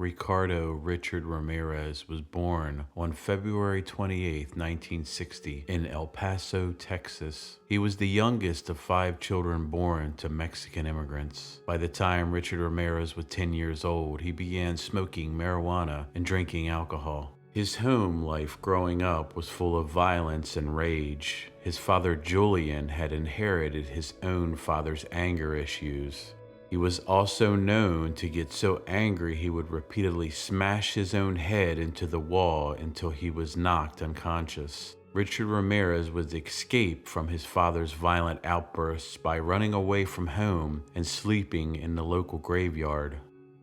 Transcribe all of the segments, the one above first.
Ricardo Richard Ramirez was born on February 28, 1960, in El Paso, Texas. He was the youngest of 5 children born to Mexican immigrants. By the time Richard Ramirez was 10 years old, he began smoking marijuana and drinking alcohol. His home life growing up was full of violence and rage. His father Julian had inherited his own father's anger issues. He was also known to get so angry he would repeatedly smash his own head into the wall until he was knocked unconscious. Richard Ramirez would escape from his father's violent outbursts by running away from home and sleeping in the local graveyard.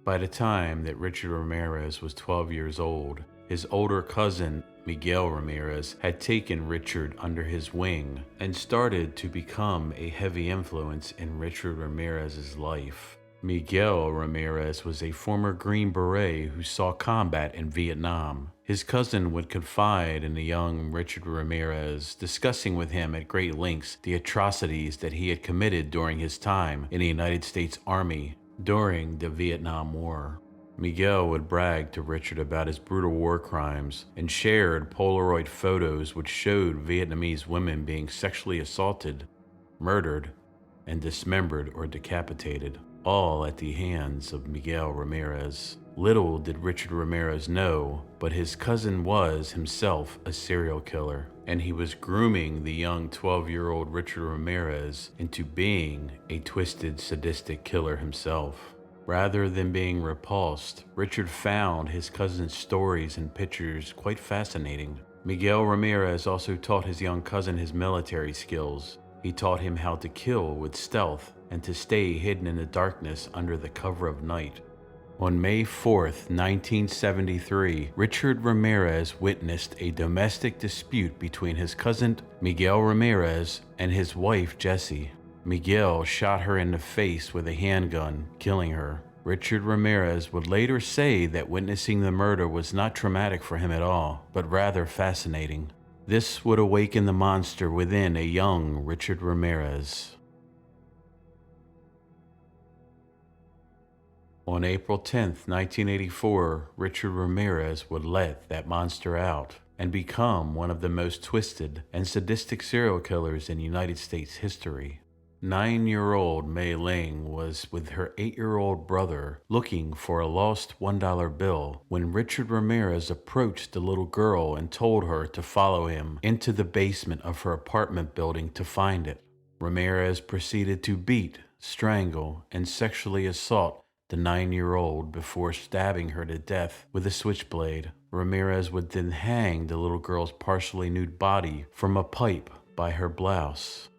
By the time that Richard Ramirez was 12 years old, his older cousin, Miguel Ramirez, had taken Richard under his wing and started to become a heavy influence in Richard Ramirez's life. Miguel Ramirez was a former Green Beret who saw combat in Vietnam. His cousin would confide in the young Richard Ramirez, discussing with him at great lengths the atrocities that he had committed during his time in the United States Army during the Vietnam War. Miguel would brag to Richard about his brutal war crimes and shared Polaroid photos which showed Vietnamese women being sexually assaulted, murdered, and dismembered or decapitated, all at the hands of Miguel Ramirez. Little did Richard Ramirez know, but his cousin was himself a serial killer, and he was grooming the young 12-year-old Richard Ramirez into being a twisted, sadistic killer himself. Rather than being repulsed, Richard found his cousin's stories and pictures quite fascinating. Miguel Ramirez also taught his young cousin his military skills. He taught him how to kill with stealth and to stay hidden in the darkness under the cover of night. On May 4th, 1973, Richard Ramirez witnessed a domestic dispute between his cousin Miguel Ramirez and his wife Jessie. Miguel shot her in the face with a handgun, killing her. Richard Ramirez would later say that witnessing the murder was not traumatic for him at all, but rather fascinating. This would awaken the monster within a young Richard Ramirez. On April 10th, 1984, Richard Ramirez would let that monster out and become one of the most twisted and sadistic serial killers in United States history. 9-year-old Mei Ling was with her 8-year-old brother looking for a lost $1 bill when Richard Ramirez approached the little girl and told her to follow him into the basement of her apartment building to find it. Ramirez proceeded to beat, strangle, and sexually assault the 9-year-old before stabbing her to death with a switchblade. Ramirez would then hang the little girl's partially nude body from a pipe by her blouse.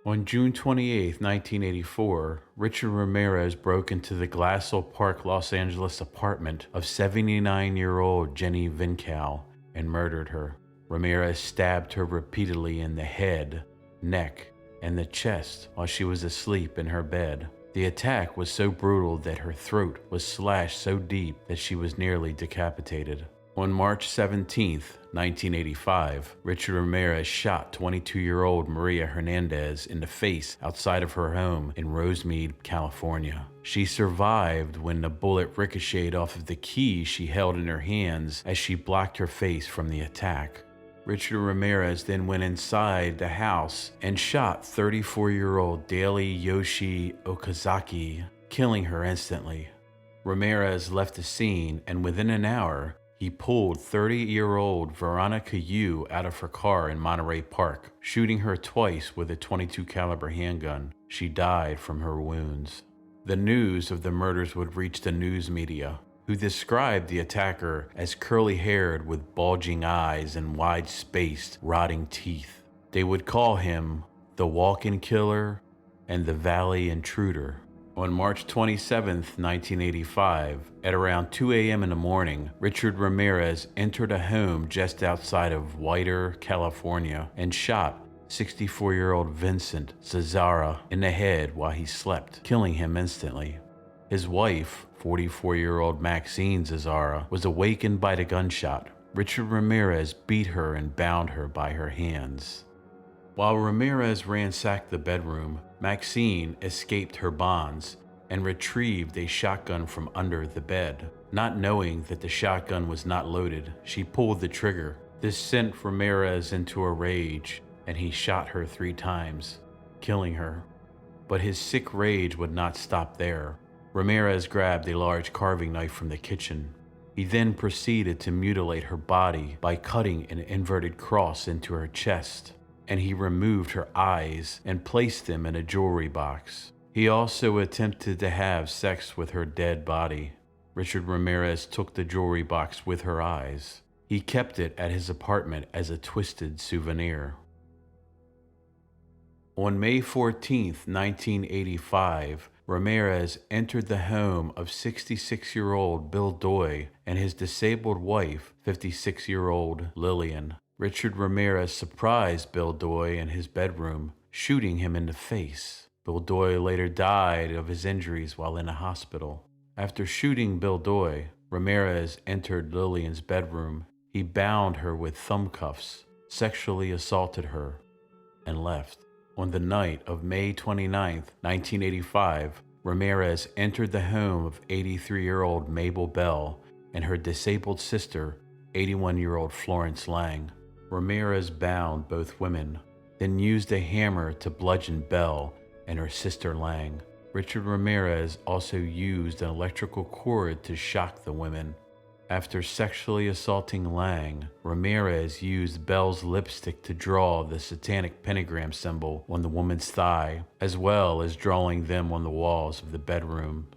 On June 28, 1984, Richard Ramirez broke into the Glassell Park, Los Angeles apartment of 79-year-old Jenny Vincal and murdered her. Ramirez stabbed her repeatedly in the head, neck, and the chest while she was asleep in her bed. The attack was so brutal that her throat was slashed so deep that she was nearly decapitated. On March 17, 1985, Richard Ramirez shot 22-year-old Maria Hernandez in the face outside of her home in Rosemead, California. She survived when the bullet ricocheted off of the key she held in her hands as she blocked her face from the attack. Richard Ramirez then went inside the house and shot 34-year-old Daly Yoshi Okazaki, killing her instantly. Ramirez left the scene, and within an hour, he pulled 30-year-old Veronica Yu out of her car in Monterey Park, shooting her twice with a .22 caliber handgun. She died from her wounds. The news of the murders would reach the news media, who described the attacker as curly-haired with bulging eyes and wide-spaced, rotting teeth. They would call him the walk-in killer and the Valley Intruder. On March 27, 1985, at around 2 a.m. in the morning, Richard Ramirez entered a home just outside of Whiter, California, and shot 64-year-old Vincent Zazara in the head while he slept, killing him instantly. His wife, 44-year-old Maxine Zazara, was awakened by the gunshot. Richard Ramirez beat her and bound her by her hands. While Ramirez ransacked the bedroom, Maxine escaped her bonds and retrieved a shotgun from under the bed. Not knowing that the shotgun was not loaded, she pulled the trigger. This sent Ramirez into a rage, and he shot her 3 times, killing her. But his sick rage would not stop there. Ramirez grabbed a large carving knife from the kitchen. He then proceeded to mutilate her body by cutting an inverted cross into her chest, and he removed her eyes and placed them in a jewelry box. He also attempted to have sex with her dead body. Richard Ramirez took the jewelry box with her eyes. He kept it at his apartment as a twisted souvenir. On May 14, 1985, Ramirez entered the home of 66-year-old Bill Doy and his disabled wife, 56-year-old Lillian. Richard Ramirez surprised Bill Doy in his bedroom, shooting him in the face. Bill Doy later died of his injuries while in a hospital. After shooting Bill Doy, Ramirez entered Lillian's bedroom. He bound her with thumb cuffs, sexually assaulted her, and left. On the night of May 29, 1985, Ramirez entered the home of 83-year-old Mabel Bell and her disabled sister, 81-year-old Florence Lang. Ramirez bound both women, then used a hammer to bludgeon Bell and her sister Lang. Richard Ramirez also used an electrical cord to shock the women. After sexually assaulting Lang, Ramirez used Bell's lipstick to draw the satanic pentagram symbol on the woman's thigh, as well as drawing them on the walls of the bedroom.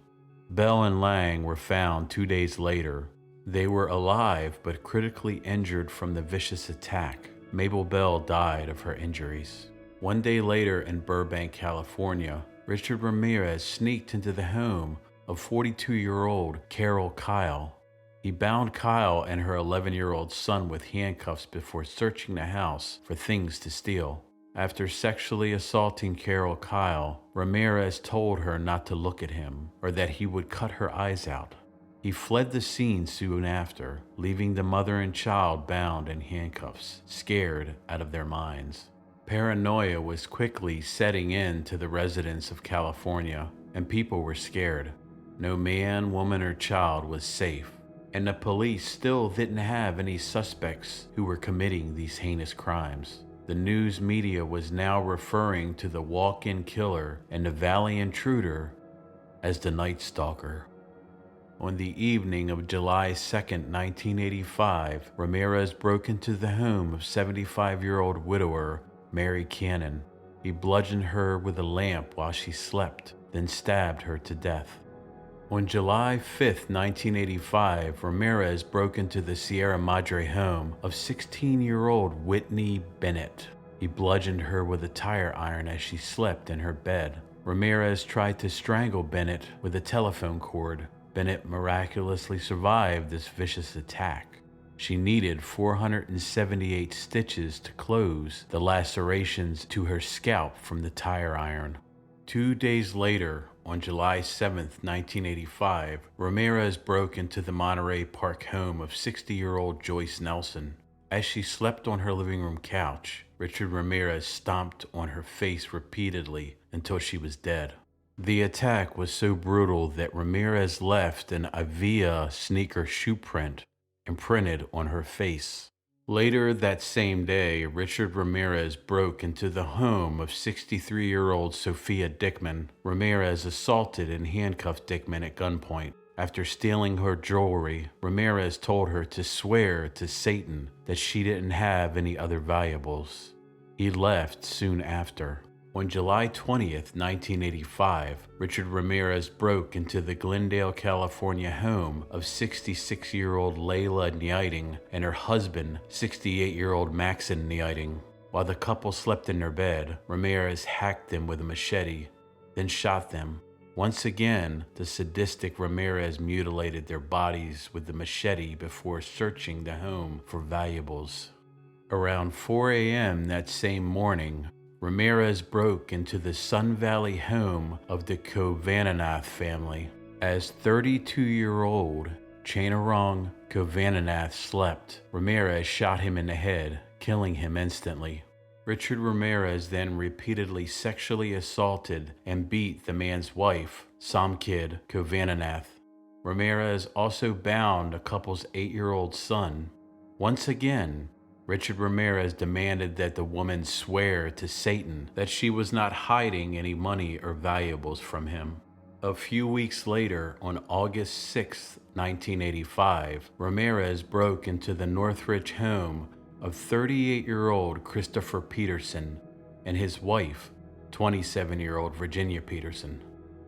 Bell and Lang were found 2 days later. They were alive but critically injured from the vicious attack. Mabel Bell died of her injuries. 1 day later in Burbank, California, Richard Ramirez sneaked into the home of 42-year-old Carol Kyle. He bound Kyle and her 11-year-old son with handcuffs before searching the house for things to steal. After sexually assaulting Carol Kyle, Ramirez told her not to look at him or that he would cut her eyes out. He fled the scene soon after, leaving the mother and child bound in handcuffs, scared out of their minds. Paranoia was quickly setting in to the residents of California, and people were scared. No man, woman, or child was safe, and the police still didn't have any suspects who were committing these heinous crimes. The news media was now referring to the walk-in killer and the Valley Intruder as the Night Stalker. On the evening of July 2, 1985, Ramirez broke into the home of 75-year-old widower Mary Cannon. He bludgeoned her with a lamp while she slept, then stabbed her to death. On July 5, 1985, Ramirez broke into the Sierra Madre home of 16-year-old Whitney Bennett. He bludgeoned her with a tire iron as she slept in her bed. Ramirez tried to strangle Bennett with a telephone cord. Bennett miraculously survived this vicious attack. She needed 478 stitches to close the lacerations to her scalp from the tire iron. 2 days later, on July 7, 1985, Ramirez broke into the Monterey Park home of 60-year-old Joyce Nelson. As she slept on her living room couch, Richard Ramirez stomped on her face repeatedly until she was dead. The attack was so brutal that Ramirez left an Avia sneaker shoe print imprinted on her face. Later that same day, Richard Ramirez broke into the home of 63-year-old Sophia Dickman. Ramirez assaulted and handcuffed Dickman at gunpoint. After stealing her jewelry, Ramirez told her to swear to Satan that she didn't have any other valuables. He left soon after. On July 20th, 1985, Richard Ramirez broke into the Glendale, California home of 66-year-old Layla Nighting and her husband, 68-year-old Maxon Nighting. While the couple slept in their bed, Ramirez hacked them with a machete, then shot them. Once again, the sadistic Ramirez mutilated their bodies with the machete before searching the home for valuables. Around 4 a.m. that same morning, Ramirez broke into the Sun Valley home of the Kovananath family. As 32-year-old Chanarong Kovananath slept, Ramirez shot him in the head, killing him instantly. Richard Ramirez then repeatedly sexually assaulted and beat the man's wife, Samkid Kovananath. Ramirez also bound a couple's 8-year-old son. Once again, Richard Ramirez demanded that the woman swear to Satan that she was not hiding any money or valuables from him. A few weeks later, on August 6, 1985, Ramirez broke into the Northridge home of 38-year-old Christopher Peterson and his wife, 27-year-old Virginia Peterson.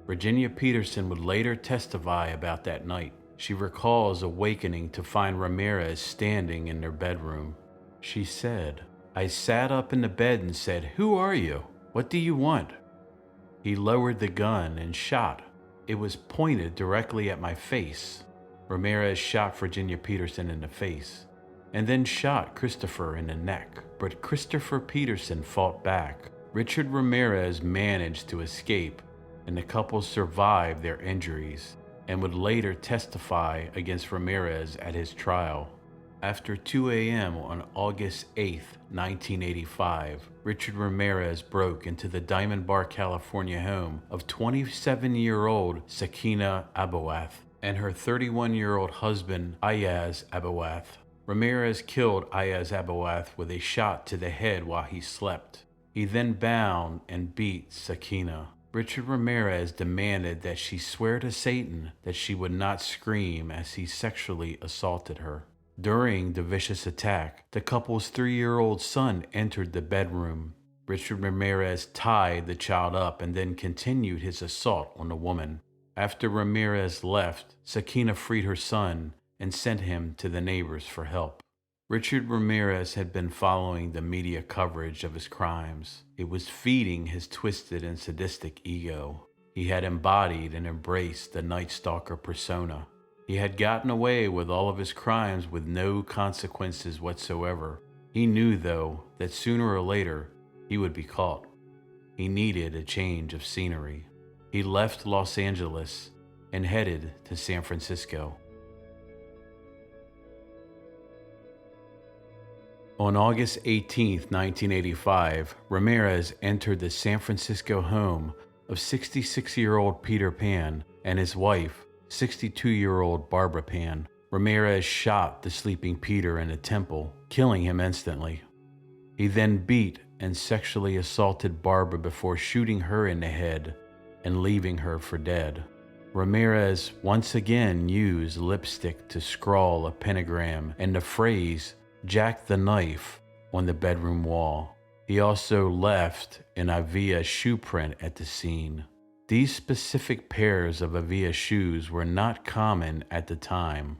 Virginia Peterson would later testify about that night. She recalls awakening to find Ramirez standing in their bedroom. She said, "I sat up in the bed and said, 'Who are you? What do you want?' He lowered the gun and shot. It was pointed directly at my face." Ramirez shot Virginia Peterson in the face and then shot Christopher in the neck, but Christopher Peterson fought back. Richard Ramirez managed to escape, and the couple survived their injuries and would later testify against Ramirez at his trial. After 2 a.m. on August 8, 1985, Richard Ramirez broke into the Diamond Bar, California home of 27-year-old Sakina Abawath and her 31-year-old husband Ayaz Abawath. Ramirez killed Ayaz Abawath with a shot to the head while he slept. He then bound and beat Sakina. Richard Ramirez demanded that she swear to Satan that she would not scream as he sexually assaulted her. During the vicious attack, the couple's 3-year-old son entered the bedroom. Richard Ramirez tied the child up and then continued his assault on the woman. After Ramirez left, Sakina freed her son and sent him to the neighbors for help. Richard Ramirez had been following the media coverage of his crimes. It was feeding his twisted and sadistic ego. He had embodied and embraced the Night Stalker persona. He had gotten away with all of his crimes with no consequences whatsoever. He knew, though, that sooner or later he would be caught. He needed a change of scenery. He left Los Angeles and headed to San Francisco. On August 18, 1985, Ramirez entered the San Francisco home of 66-year-old Peter Pan and his wife, 62-year-old Barbara Pan. Ramirez shot the sleeping Peter in a temple, killing him instantly. He then beat and sexually assaulted Barbara before shooting her in the head and leaving her for dead. Ramirez once again used lipstick to scrawl a pentagram and the phrase "Jack the Knife" on the bedroom wall. He also left an Avia shoe print at the scene. These specific pairs of Avia shoes were not common at the time.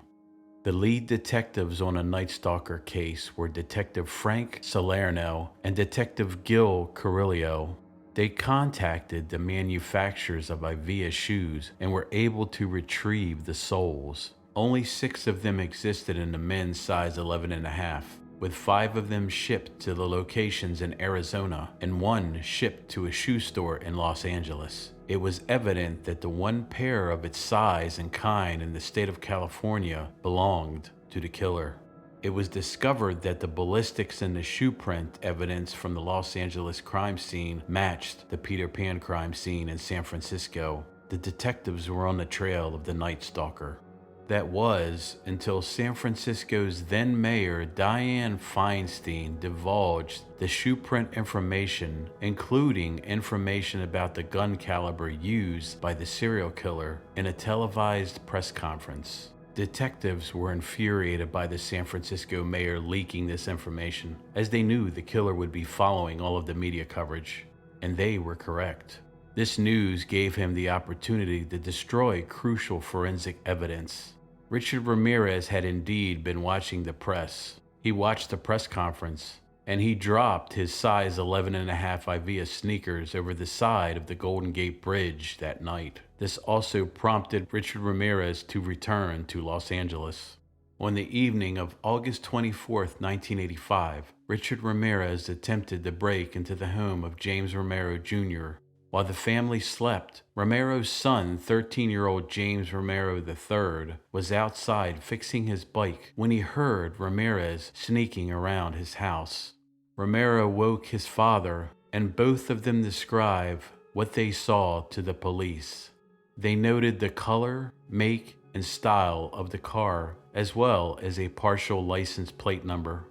The lead detectives on a Night Stalker case were Detective Frank Salerno and Detective Gil Carrillo. They contacted the manufacturers of Avia shoes and were able to retrieve the soles. Only 6 of them existed in the men's size 11.5, with 5 of them shipped to the locations in Arizona and 1 shipped to a shoe store in Los Angeles. It was evident that the one pair of its size and kind in the state of California belonged to the killer. It was discovered that the ballistics and the shoe print evidence from the Los Angeles crime scene matched the Peter Pan crime scene in San Francisco. The detectives were on the trail of the Night Stalker. That was until San Francisco's then mayor Dianne Feinstein divulged the shoe print information, including information about the gun caliber used by the serial killer, in a televised press conference. Detectives were infuriated by the San Francisco mayor leaking this information, as they knew the killer would be following all of the media coverage, and they were correct. This news gave him the opportunity to destroy crucial forensic evidence. Richard Ramirez had indeed been watching the press. He watched the press conference, and he dropped his size 11.5 Avia sneakers over the side of the Golden Gate Bridge that night. This also prompted Richard Ramirez to return to Los Angeles. On the evening of August 24, 1985, Richard Ramirez attempted to break into the home of James Romero Jr. While the family slept, Romero's son, 13-year-old James Romero III, was outside fixing his bike when he heard Ramirez sneaking around his house. Romero woke his father, and both of them described what they saw to the police. They noted the color, make, and style of the car, as well as a partial license plate number.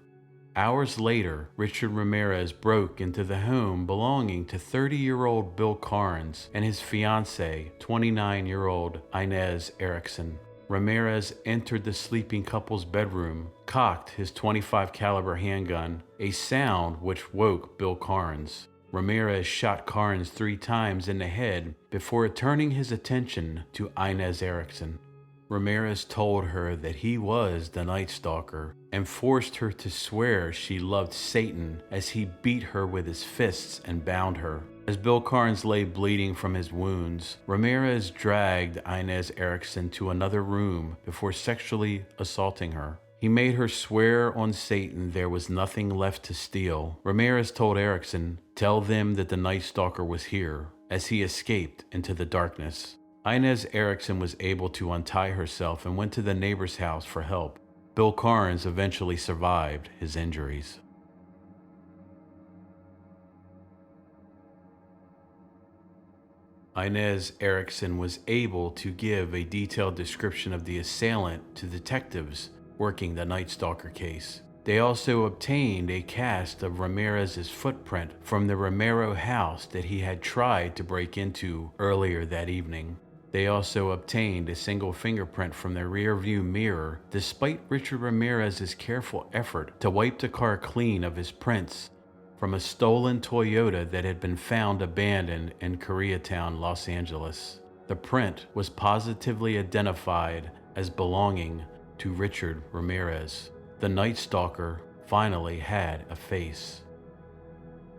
Hours later, Richard Ramirez broke into the home belonging to 30-year-old Bill Carnes and his fiancée, 29-year-old Inez Erickson. Ramirez entered the sleeping couple's bedroom, cocked his .25 caliber handgun, a sound which woke Bill Carnes. Ramirez shot Carnes 3 times in the head before turning his attention to Inez Erickson. Ramirez told her that he was the Night Stalker and forced her to swear she loved Satan as he beat her with his fists and bound her. As Bill Carnes lay bleeding from his wounds, Ramirez dragged Inez Erickson to another room before sexually assaulting her. He made her swear on Satan there was nothing left to steal. Ramirez told Erickson, "Tell them that the Night Stalker was here," as he escaped into the darkness. Inez Erickson was able to untie herself and went to the neighbor's house for help. Bill Carnes eventually survived his injuries. Inez Erickson was able to give a detailed description of the assailant to detectives working the Night Stalker case. They also obtained a cast of Ramirez's footprint from the Romero house that he had tried to break into earlier that evening. They also obtained a single fingerprint from the rearview mirror, despite Richard Ramirez's careful effort to wipe the car clean of his prints from a stolen Toyota that had been found abandoned in Koreatown, Los Angeles. The print was positively identified as belonging to Richard Ramirez. The Night Stalker finally had a face.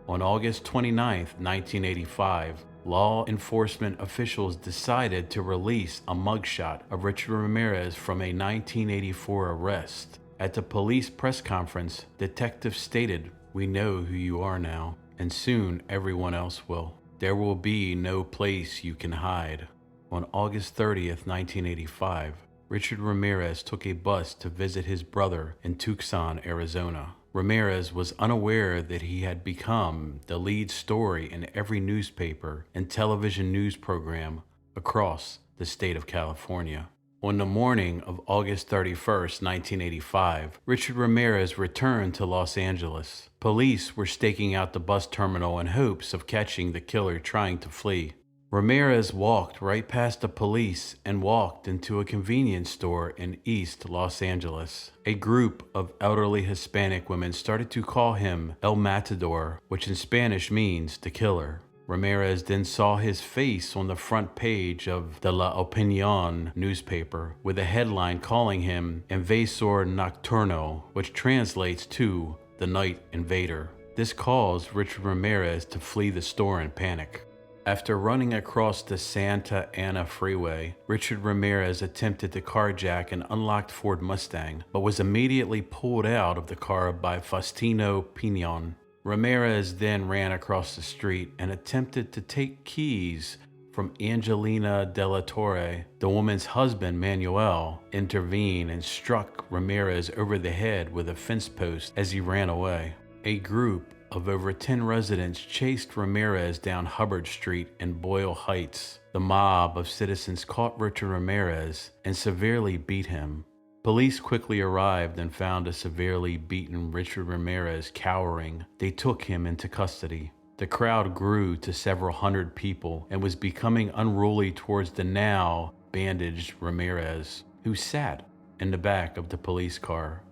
On August 29, 1985, law enforcement officials decided to release a mugshot of Richard Ramirez from a 1984 arrest. At the police press conference, detectives stated, "We know who you are now, and soon everyone else will. There will be no place you can hide." On August 30th, 1985, Richard Ramirez took a bus to visit his brother in Tucson, Arizona. Ramirez was unaware that he had become the lead story in every newspaper and television news program across the state of California. On the morning of August 31st, 1985, Richard Ramirez returned to Los Angeles. Police were staking out the bus terminal in hopes of catching the killer trying to flee. Ramirez walked right past the police and walked into a convenience store in East Los Angeles. A group of elderly Hispanic women started to call him El Matador, which in Spanish means the killer. Ramirez then saw his face on the front page of the La Opinion newspaper with a headline calling him Invasor Nocturno, which translates to the Night Invader. This caused Richard Ramirez to flee the store in panic. After running across the Santa Ana freeway, Richard Ramirez attempted to carjack an unlocked Ford Mustang, but was immediately pulled out of the car by Faustino Pinon. Ramirez then ran across the street and attempted to take keys from Angelina De La Torre. The woman's husband, Manuel, intervened and struck Ramirez over the head with a fence post as he ran away. A group of over 10 residents chased Ramirez down Hubbard Street in Boyle Heights. The mob of citizens caught Richard Ramirez and severely beat him. Police quickly arrived and found a severely beaten Richard Ramirez cowering. They took him into custody. The crowd grew to several hundred people and was becoming unruly towards the now bandaged Ramirez, who sat in the back of the police car.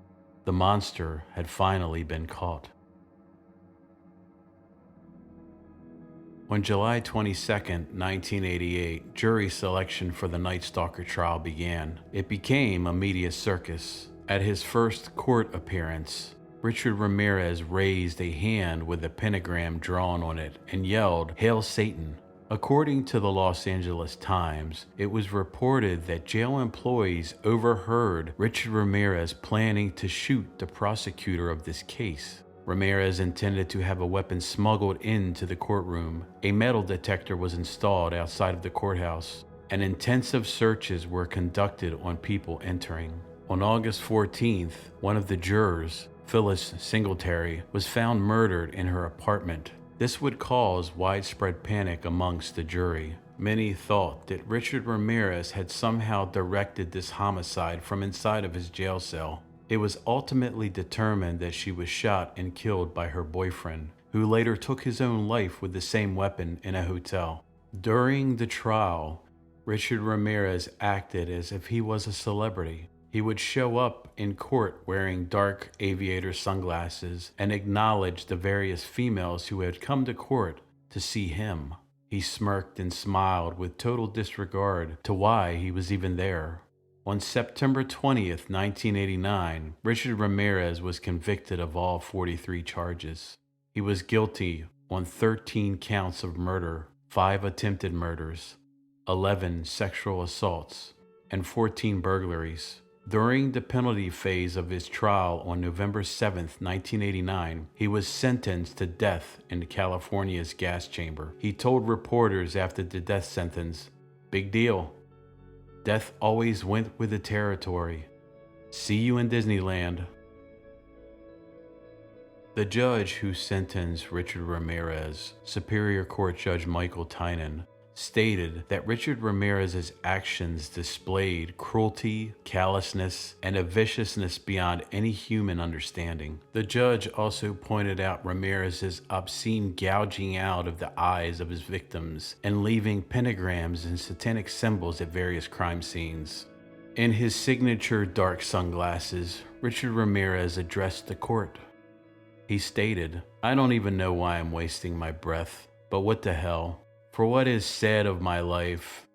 The monster had finally been caught. On July 22, 1988, jury selection for the Night Stalker trial began. It became a media circus. At his first court appearance, Richard Ramirez raised a hand with a pentagram drawn on it and yelled, "Hail Satan." According to the Los Angeles Times, it was reported that jail employees overheard Richard Ramirez planning to shoot the prosecutor of this case. Ramirez intended to have a weapon smuggled into the courtroom. A metal detector was installed outside of the courthouse, and intensive searches were conducted on people entering. On August 14th, one of the jurors, Phyllis Singletary, was found murdered in her apartment. This would cause widespread panic amongst the jury. Many thought that Richard Ramirez had somehow directed this homicide from inside of his jail cell. It was ultimately determined that she was shot and killed by her boyfriend, who later took his own life with the same weapon in a hotel. During the trial, Richard Ramirez acted as if he was a celebrity. He would show up in court wearing dark aviator sunglasses and acknowledge the various females who had come to court to see him. He smirked and smiled with total disregard to why he was even there. On September 20th, 1989, Richard Ramirez was convicted of all 43 charges. He was guilty on 13 counts of murder, 5 attempted murders, 11 sexual assaults, and 14 burglaries. During the penalty phase of his trial on November 7, 1989, he was sentenced to death in California's gas chamber. He told reporters after the death sentence, "Big deal. Death always went with the territory. See you in Disneyland." The judge who sentenced Richard Ramirez, Superior Court Judge Michael Tynan, stated that Richard Ramirez's actions displayed cruelty, callousness, and a viciousness beyond any human understanding. The judge also pointed out Ramirez's obscene gouging out of the eyes of his victims and leaving pentagrams and satanic symbols at various crime scenes. In his signature dark sunglasses, Richard Ramirez addressed the court. He stated, "I don't even know why I'm wasting my breath, but what the hell? For what is said of my life,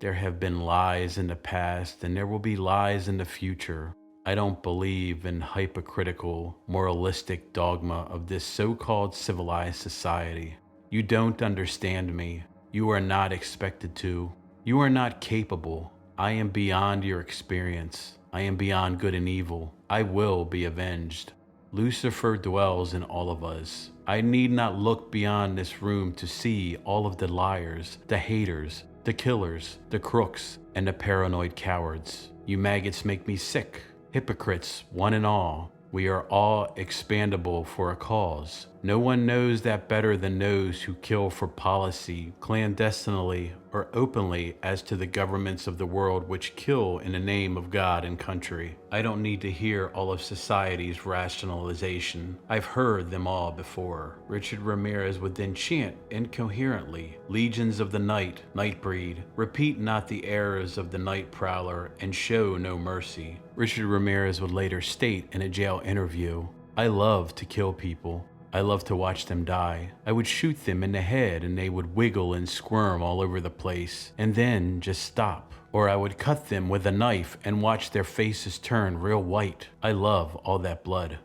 there have been lies in the past and there will be lies in the future. I don't believe in hypocritical, moralistic dogma of this so-called civilized society. You don't understand me. You are not expected to. You are not capable. I am beyond your experience. I am beyond good and evil. I will be avenged. Lucifer dwells in all of us. I need not look beyond this room to see all of the liars, the haters, the killers, the crooks, and the paranoid cowards. You maggots make me sick. Hypocrites, one and all. We are all expandable for a cause. No one knows that better than those who kill for policy, clandestinely or openly, as to the governments of the world which kill in the name of God and country. I don't need to hear all of society's rationalization. I've heard them all before." Richard Ramirez would then chant incoherently, "Legions of the night, Nightbreed, repeat not the errors of the night prowler and show no mercy." Richard Ramirez would later state in a jail interview, "I love to kill people. I love to watch them die. I would shoot them in the head and they would wiggle and squirm all over the place and then just stop. Or I would cut them with a knife and watch their faces turn real white. I love all that blood."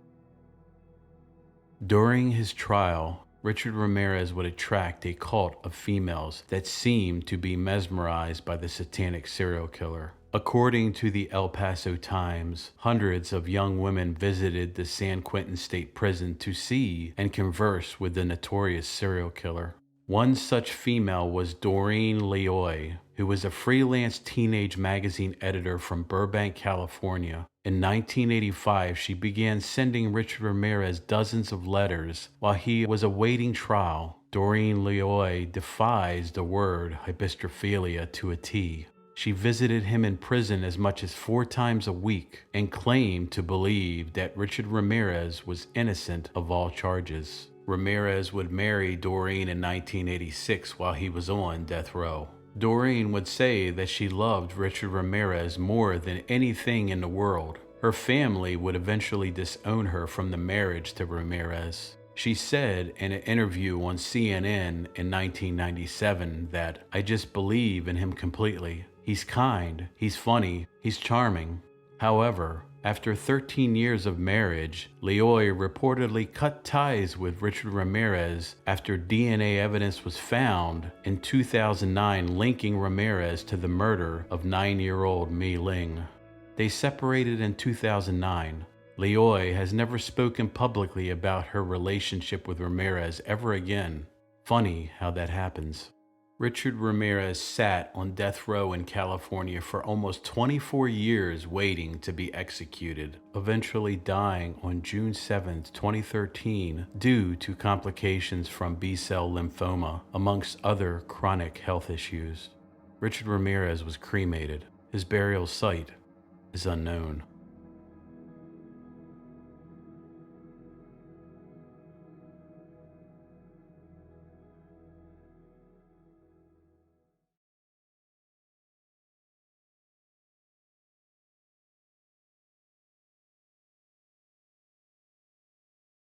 During his trial, Richard Ramirez would attract a cult of females that seemed to be mesmerized by the satanic serial killer. According to the El Paso Times, hundreds of young women visited the San Quentin State Prison to see and converse with the notorious serial killer. One such female was Doreen Leoy, who was a freelance teenage magazine editor from Burbank, California. In 1985, she began sending Richard Ramirez dozens of letters while he was awaiting trial. Doreen Leoy defies the word hybristophilia to a T. She visited him in prison as much as 4 times a week and claimed to believe that Richard Ramirez was innocent of all charges. Ramirez would marry Doreen in 1986 while he was on death row. Doreen would say that she loved Richard Ramirez more than anything in the world. Her family would eventually disown her from the marriage to Ramirez. She said in an interview on CNN in 1997 that, "I just believe in him completely. He's kind, he's funny, he's charming." However, after 13 years of marriage, Leoy reportedly cut ties with Richard Ramirez after DNA evidence was found in 2009 linking Ramirez to the murder of 9-year-old Mi Ling. They separated in 2009. Leoy has never spoken publicly about her relationship with Ramirez ever again. Funny how that happens. Richard Ramirez sat on death row in California for almost 24 years waiting to be executed, eventually dying on June 7, 2013, due to complications from B-cell lymphoma, amongst other chronic health issues. Richard Ramirez was cremated. His burial site is unknown.